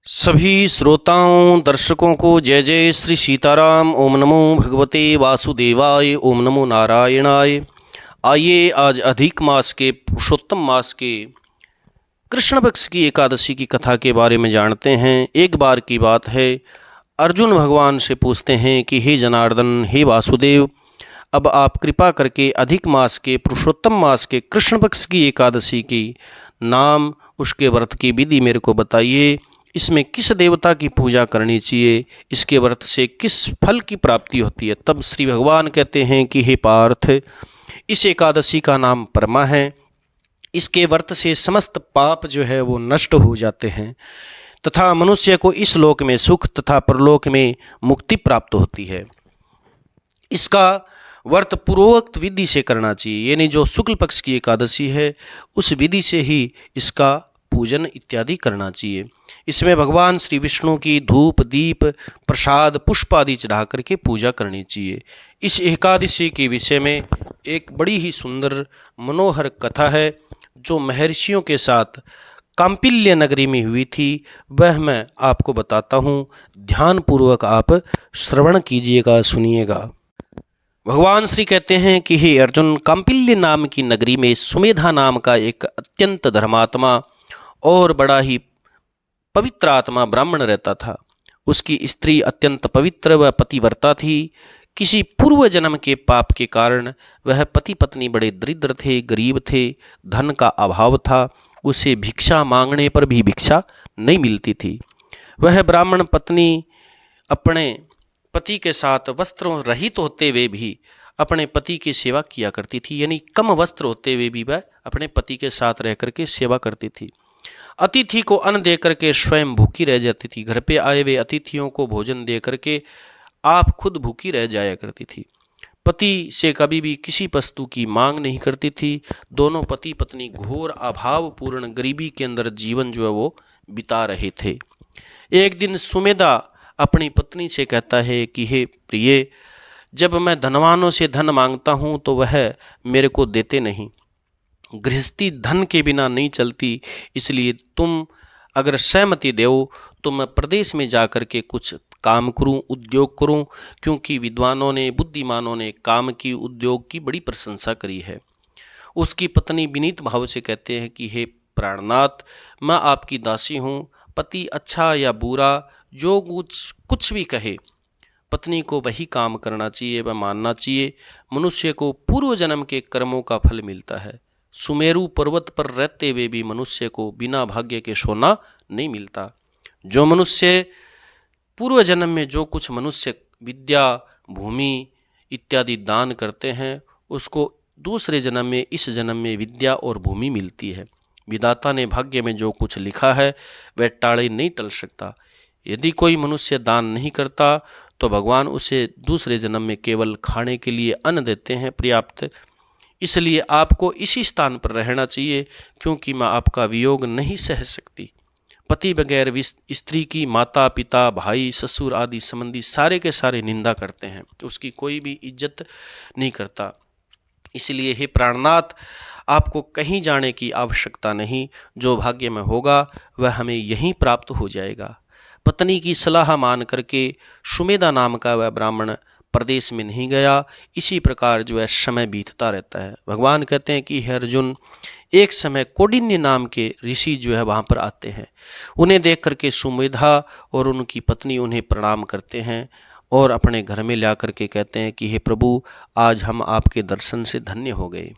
सभी श्रोताओं दर्शकों को जय जय श्री सीताराम। ओम नमो भगवते वासुदेवाय। ओम नमो नारायणाय। आइए आज अधिक मास के पुरुषोत्तम मास के कृष्ण पक्ष की एकादशी की कथा के बारे में जानते हैं। एक बार की बात है, अर्जुन भगवान से पूछते हैं कि हे जनार्दन, हे वासुदेव, अब आप कृपा करके अधिक मास के पुरुषोत्तम मास के कृष्ण पक्ष की एकादशी की नाम, उसके व्रत की विधि मेरे को बताइए। इसमें किस देवता की पूजा करनी चाहिए, इसके व्रत से किस फल की प्राप्ति होती है। तब श्री भगवान कहते हैं कि हे पार्थ, इस एकादशी का नाम परमा है। इसके व्रत से समस्त पाप जो है वो नष्ट हो जाते हैं तथा मनुष्य को इस लोक में सुख तथा परलोक में मुक्ति प्राप्त होती है। इसका व्रत पूर्वोक्त विधि से करना चाहिए, यानी जो शुक्ल पक्ष की एकादशी है उस विधि से ही इसका पूजन इत्यादि करना चाहिए। इसमें भगवान श्री विष्णु की धूप दीप प्रसाद पुष्प आदि चढ़ा करके पूजा करनी चाहिए। इस एकादशी के विषय में एक बड़ी ही सुंदर मनोहर कथा है जो महर्षियों के साथ कांपिल्य नगरी में हुई थी, वह मैं आपको बताता हूँ। ध्यानपूर्वक आप श्रवण कीजिएगा, सुनिएगा। भगवान श्री कहते हैं कि हे अर्जुन, कांपिल्य नाम की नगरी में सुमेधा नाम का एक अत्यंत धर्मात्मा और बड़ा ही पवित्र आत्मा ब्राह्मण रहता था। उसकी स्त्री अत्यंत पवित्र व पतिव्रता थी। किसी पूर्व जन्म के पाप के कारण वह पति पत्नी बड़े दरिद्र थे, गरीब थे, धन का अभाव था। उसे भिक्षा मांगने पर भी भिक्षा नहीं मिलती थी। वह ब्राह्मण पत्नी अपने पति के साथ वस्त्रों रहित होते हुए भी अपने पति की सेवा किया करती थी, यानी कम वस्त्र होते हुए भी वह अपने पति के साथ रह करके सेवा करती थी। अतिथि को अन्न दे करके स्वयं भूखी रह जाती थी। घर पे आए हुए अतिथियों को भोजन दे करके आप खुद भूखी रह जाया करती थी। पति से कभी भी किसी वस्तु की मांग नहीं करती थी। दोनों पति पत्नी घोर अभावपूर्ण गरीबी के अंदर जीवन जो है वो बिता रहे थे। एक दिन सुमेधा अपनी पत्नी से कहता है कि हे प्रिय, जब मैं धनवानों से धन मांगता हूँ तो वह मेरे को देते नहीं। गृहस्थी धन के बिना नहीं चलती, इसलिए तुम अगर सहमति दो तो मैं प्रदेश में जा कर के कुछ काम करूं, उद्योग करूं, क्योंकि विद्वानों ने, बुद्धिमानों ने काम की, उद्योग की बड़ी प्रशंसा करी है। उसकी पत्नी विनीत भाव से कहते हैं कि हे प्राणनाथ, मैं आपकी दासी हूँ। पति अच्छा या बुरा जो कुछ भी कहे, पत्नी को वही काम करना चाहिए, वह मानना चाहिए। मनुष्य को पूर्व जन्म के कर्मों का फल मिलता है। सुमेरु पर्वत पर रहते हुए भी मनुष्य को बिना भाग्य के सोना नहीं मिलता। जो मनुष्य पूर्व जन्म में जो कुछ मनुष्य विद्या, भूमि इत्यादि दान करते हैं, उसको दूसरे जन्म में, इस जन्म में विद्या और भूमि मिलती है। विधाता ने भाग्य में जो कुछ लिखा है वह टाले नहीं टल सकता। यदि कोई मनुष्य दान नहीं करता तो भगवान उसे दूसरे जन्म में केवल खाने के लिए अन्न देते हैं पर्याप्त। इसलिए आपको इसी स्थान पर रहना चाहिए, क्योंकि मैं आपका वियोग नहीं सह सकती। पति बगैर स्त्री की माता पिता भाई ससुर आदि संबंधी सारे के सारे निंदा करते हैं, उसकी कोई भी इज्जत नहीं करता। इसलिए हे प्राणनाथ, आपको कहीं जाने की आवश्यकता नहीं। जो भाग्य में होगा वह हमें यहीं प्राप्त हो जाएगा। पत्नी की सलाह मान करके सुमेधा नाम का वह ब्राह्मण प्रदेश में नहीं गया। इसी प्रकार जो है समय बीतता रहता है। भगवान कहते हैं कि हे अर्जुन, एक समय कौंडिन्य नाम के ऋषि जो है वहाँ पर आते हैं। उन्हें देख करके सुमेधा और उनकी पत्नी उन्हें प्रणाम करते हैं और अपने घर में ला करके कहते हैं कि हे प्रभु, आज हम आपके दर्शन से धन्य हो गए।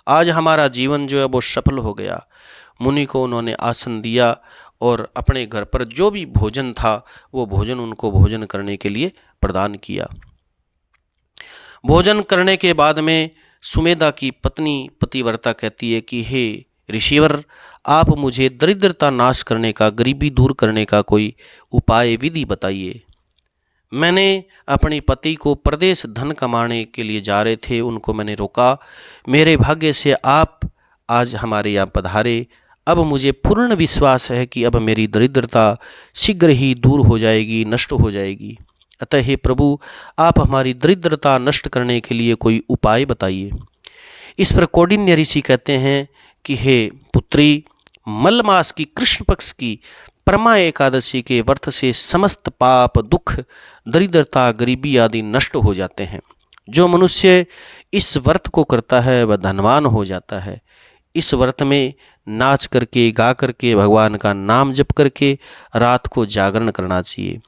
आज हमारा जीवन जो है वो सफल हो गया। मुनि को उन्होंने आसन दिया और अपने घर पर जो भी भोजन था वो भोजन उनको भोजन करने के लिए प्रदान किया। भोजन करने के बाद में सुमेधा की पत्नी पतिव्रता कहती है कि हे ऋषिवर, आप मुझे दरिद्रता नाश करने का, गरीबी दूर करने का कोई उपाय विधि बताइए। मैंने अपने पति को प्रदेश धन कमाने के लिए जा रहे थे, उनको मैंने रोका। मेरे भाग्य से आप आज हमारे यहाँ पधारे। अब मुझे पूर्ण विश्वास है कि अब मेरी दरिद्रता शीघ्र ही दूर हो जाएगी, नष्ट हो जाएगी। अतः हे प्रभु, आप हमारी दरिद्रता नष्ट करने के लिए कोई उपाय बताइए। इस पर कौंडिन्य ऋषि कहते हैं कि हे पुत्री, मल मास की कृष्ण पक्ष की परमा एकादशी के व्रत से समस्त पाप, दुख, दरिद्रता, गरीबी आदि नष्ट हो जाते हैं। जो मनुष्य इस व्रत को करता है वह धनवान हो जाता है। इस व्रत में नाच करके, गा करके, भगवान का नाम जप करके रात को जागरण करना चाहिए।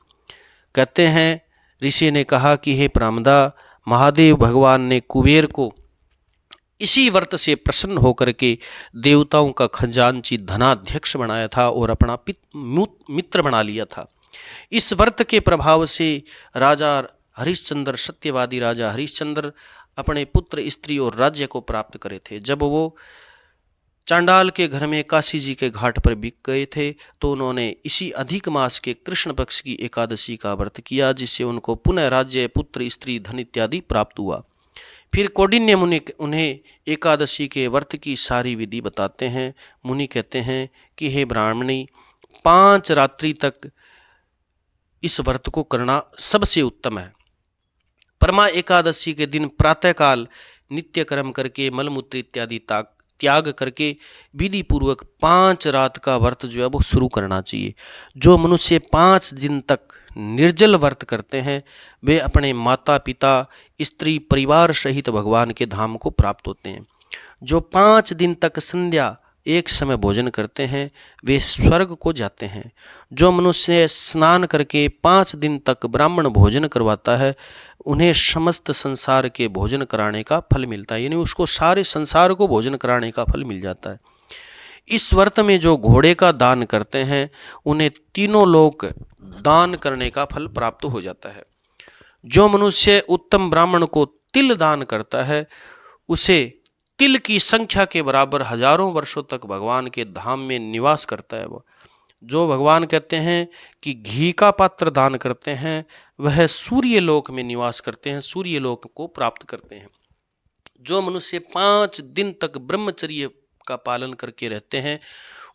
कहते हैं, ऋषि ने कहा कि हे प्रमदा, महादेव भगवान ने कुबेर को इसी व्रत से प्रसन्न होकर के देवताओं का खजांची धनाध्यक्ष बनाया था और अपना मित्र बना लिया था। इस व्रत के प्रभाव से राजा हरिश्चंद्र, सत्यवादी राजा हरिश्चंद्र अपने पुत्र, स्त्री और राज्य को प्राप्त करे थे। जब वो चांडाल के घर में काशी जी के घाट पर बिक गए थे तो उन्होंने इसी अधिक मास के कृष्ण पक्ष की एकादशी का व्रत किया, जिससे उनको पुनः राज्य, पुत्र, स्त्री, धन इत्यादि प्राप्त हुआ। फिर कौंडिन्य मुनि उन्हें एकादशी के व्रत की सारी विधि बताते हैं। मुनि कहते हैं कि हे ब्राह्मणी, 5 रात्रि तक इस व्रत को करना सबसे उत्तम है। परमा एकादशी के दिन प्रातःकाल नित्य कर्म करके, मलमूत्र इत्यादि त्याग करके विधि पूर्वक 5 रात का व्रत जो है वो शुरू करना चाहिए। जो मनुष्य 5 दिन तक निर्जल व्रत करते हैं वे अपने माता पिता, स्त्री, परिवार सहित भगवान के धाम को प्राप्त होते हैं। जो 5 दिन तक संध्या एक समय भोजन करते हैं वे स्वर्ग को जाते हैं। जो मनुष्य स्नान करके 5 दिन तक ब्राह्मण भोजन करवाता है उन्हें समस्त संसार के भोजन कराने का फल मिलता है, यानी उसको सारे संसार को भोजन कराने का फल मिल जाता है। इस व्रत में जो घोड़े का दान करते हैं उन्हें तीनों लोक दान करने का फल प्राप्त हो जाता है। जो मनुष्य उत्तम ब्राह्मण को तिल दान करता है उसे तिल की संख्या के बराबर हजारों वर्षों तक भगवान के धाम में निवास करता है। वो जो भगवान कहते हैं कि घी का पात्र दान करते हैं वह सूर्य लोक में निवास करते हैं, सूर्य लोक को प्राप्त करते हैं। जो मनुष्य 5 दिन तक ब्रह्मचर्य का पालन करके रहते हैं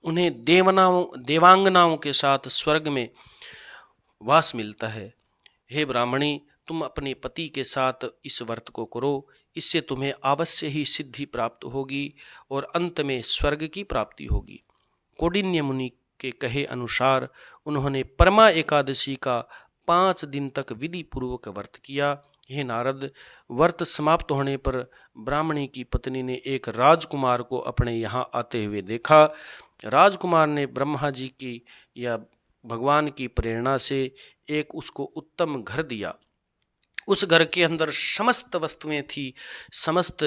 उन्हें देवांगनाओं के साथ स्वर्ग में वास मिलता है। हे ब्राह्मणी, तुम अपने पति के साथ इस व्रत को करो, इससे तुम्हें अवश्य ही सिद्धि प्राप्त होगी और अंत में स्वर्ग की प्राप्ति होगी। कौंडिन्य मुनि के कहे अनुसार उन्होंने परमा एकादशी का 5 दिन तक विधि पूर्वक व्रत किया। हे नारद, व्रत समाप्त होने पर ब्राह्मणी की पत्नी ने एक राजकुमार को अपने यहाँ आते हुए देखा। राजकुमार ने ब्रह्मा जी की या भगवान की प्रेरणा से एक उसको उत्तम घर दिया। उस घर के अंदर समस्त वस्तुएं थी, समस्त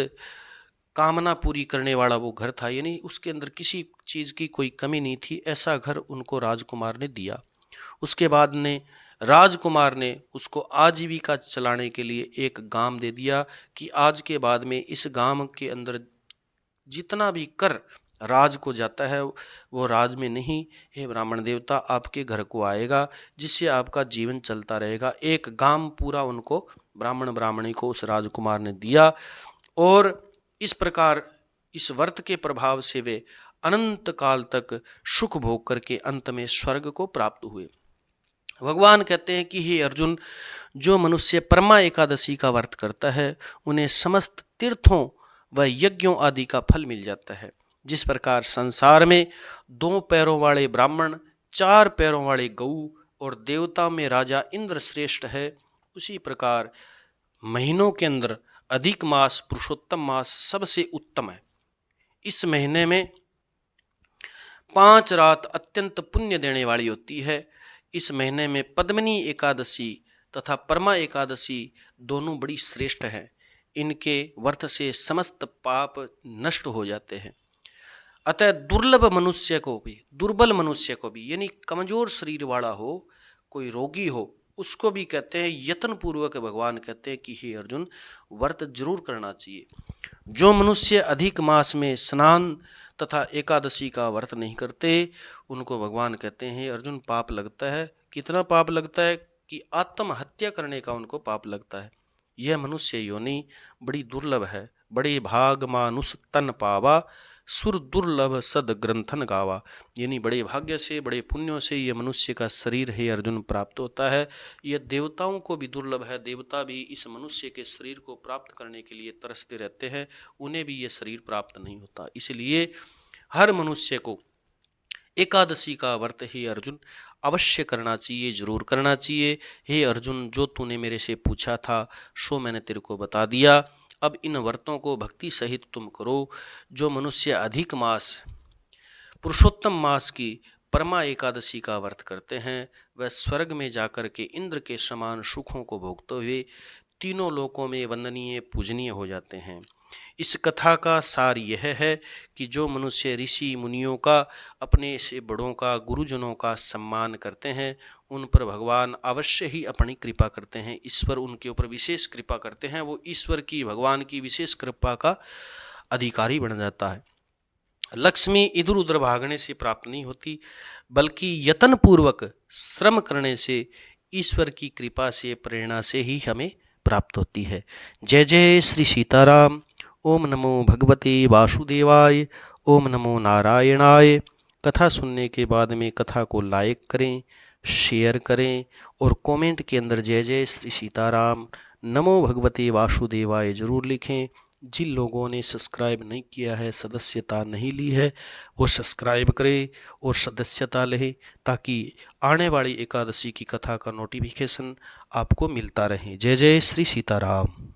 कामना पूरी करने वाला वो घर था, यानी उसके अंदर किसी चीज़ की कोई कमी नहीं थी। ऐसा घर उनको राजकुमार ने दिया। उसके बाद राजकुमार ने उसको आजीविका चलाने के लिए एक गांव दे दिया कि आज के बाद में इस गांव के अंदर जितना भी कर राज को जाता है वो राज में नहीं, हे ब्राह्मण देवता, आपके घर को आएगा जिससे आपका जीवन चलता रहेगा। एक गांव पूरा उनको ब्राह्मणी को उस राजकुमार ने दिया और इस प्रकार इस व्रत के प्रभाव से वे अनंत काल तक सुख भोग करके अंत में स्वर्ग को प्राप्त हुए। भगवान कहते हैं कि हे अर्जुन, जो मनुष्य परमा एकादशी का व्रत करता है उन्हें समस्त तीर्थों व यज्ञों आदि का फल मिल जाता है। जिस प्रकार संसार में 2 पैरों वाले ब्राह्मण, 4 पैरों वाले गऊ और देवता में राजा इंद्र श्रेष्ठ है, उसी प्रकार महीनों के अंदर अधिक मास, पुरुषोत्तम मास सबसे उत्तम है। इस महीने में 5 रात अत्यंत पुण्य देने वाली होती है। इस महीने में पद्मिनी एकादशी तथा परमा एकादशी दोनों बड़ी श्रेष्ठ हैं। इनके व्रत से समस्त पाप नष्ट हो जाते हैं। अतः दुर्बल मनुष्य को भी यानी कमजोर शरीर वाला हो, कोई रोगी हो, उसको भी कहते हैं यत्न पूर्वक भगवान कहते हैं कि हे अर्जुन, व्रत जरूर करना चाहिए। जो मनुष्य अधिक मास में स्नान तथा एकादशी का व्रत नहीं करते उनको भगवान कहते हैं अर्जुन, पाप लगता है। कितना पाप लगता है कि आत्महत्या करने का उनको पाप लगता है। यह मनुष्य योनि बड़ी दुर्लभ है। बड़े भाग मानुष तन पावा, सुर दुर्लभ सद ग्रंथन गावा, यानी बड़े भाग्य से, बड़े पुण्यों से यह मनुष्य का शरीर है अर्जुन प्राप्त होता है। यह देवताओं को भी दुर्लभ है। देवता भी इस मनुष्य के शरीर को प्राप्त करने के लिए तरसते रहते हैं, उन्हें भी यह शरीर प्राप्त नहीं होता। इसलिए हर मनुष्य को एकादशी का व्रत हे अर्जुन अवश्य करना चाहिए, जरूर करना चाहिए। हे अर्जुन, जो तूने मेरे से पूछा था सो मैंने तेरे को बता दिया। अब इन व्रतों को भक्ति सहित तुम करो। जो मनुष्य अधिक मास पुरुषोत्तम मास की परमा एकादशी का व्रत करते हैं वह स्वर्ग में जाकर के इंद्र के समान सुखों को भोगते हुए तीनों लोकों में वंदनीय पूजनीय हो जाते हैं। इस कथा का सार यह है कि जो मनुष्य ऋषि मुनियों का, अपने से बड़ों का, गुरुजनों का सम्मान करते हैं उन पर भगवान अवश्य ही अपनी कृपा करते हैं। ईश्वर उनके ऊपर विशेष कृपा करते हैं, वो ईश्वर की, भगवान की विशेष कृपा का अधिकारी बन जाता है। लक्ष्मी इधर उधर भागने से प्राप्त नहीं होती, बल्कि यत्न पूर्वक श्रम करने से, ईश्वर की कृपा से, प्रेरणा से ही हमें प्राप्त होती है। जय जय श्री सीताराम। ओम नमो भगवते वासुदेवाय। ओम नमो नारायणाय। कथा सुनने के बाद में कथा को लाइक करें, शेयर करें और कमेंट के अंदर जय जय श्री सीताराम, नमो भगवते वासुदेवाय जरूर लिखें। जिन लोगों ने सब्सक्राइब नहीं किया है, सदस्यता नहीं ली है, वो सब्सक्राइब करें और सदस्यता लें ताकि आने वाली एकादशी की कथा का नोटिफिकेशन आपको मिलता रहे। जय जय श्री सीताराम।